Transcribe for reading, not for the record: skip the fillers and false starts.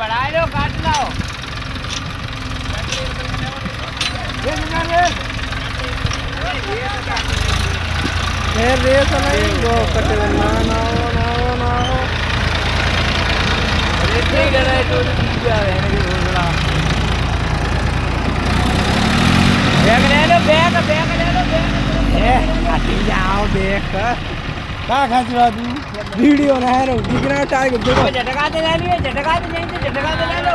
बढ़ा लो काट लाओ रेस नहीं गो कटे ना ना ना ना ठीक है तो जा रहे हैं कि घोड़ा बैग ले लो बैग ले लो हटी जाओ देख का खचवा दू वीडियो ना है रो दिखना टाइगर देखो झटका दे ले लो